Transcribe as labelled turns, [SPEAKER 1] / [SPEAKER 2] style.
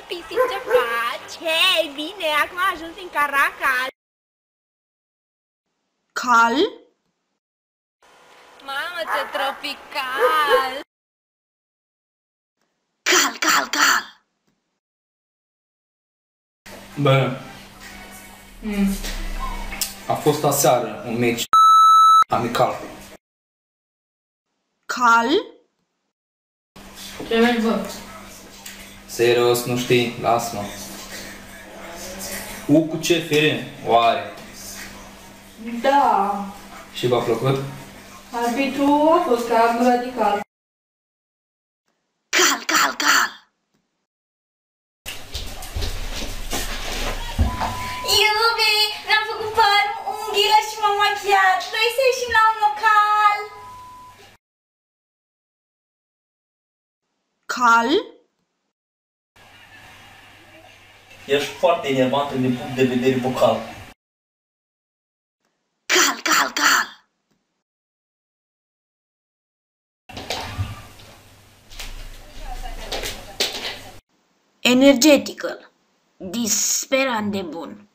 [SPEAKER 1] Pisic, ce faci? Hei, bine, acum am ajuns în Caracas.
[SPEAKER 2] Cal?
[SPEAKER 1] Mamă, ce tropical!
[SPEAKER 2] Cal.
[SPEAKER 3] Bă, a fost aseară un meci amical.
[SPEAKER 2] Cal?
[SPEAKER 4] Ce mergi, bă?
[SPEAKER 3] Serios, nu știi? Lasă-mă. U cu ce fire? Oare?
[SPEAKER 4] Da.
[SPEAKER 3] Și v-a plăcut?
[SPEAKER 4] Arbitru a fost cam radical.
[SPEAKER 2] Cal.
[SPEAKER 1] Iubi, mi-am făcut părul, unghiile și m-am machiat. Vrei să ieșim la un local?
[SPEAKER 2] Cal?
[SPEAKER 5] Ești foarte enervantă din punct de vedere vocal.
[SPEAKER 2] Cal. Energetical. Disperant de bun.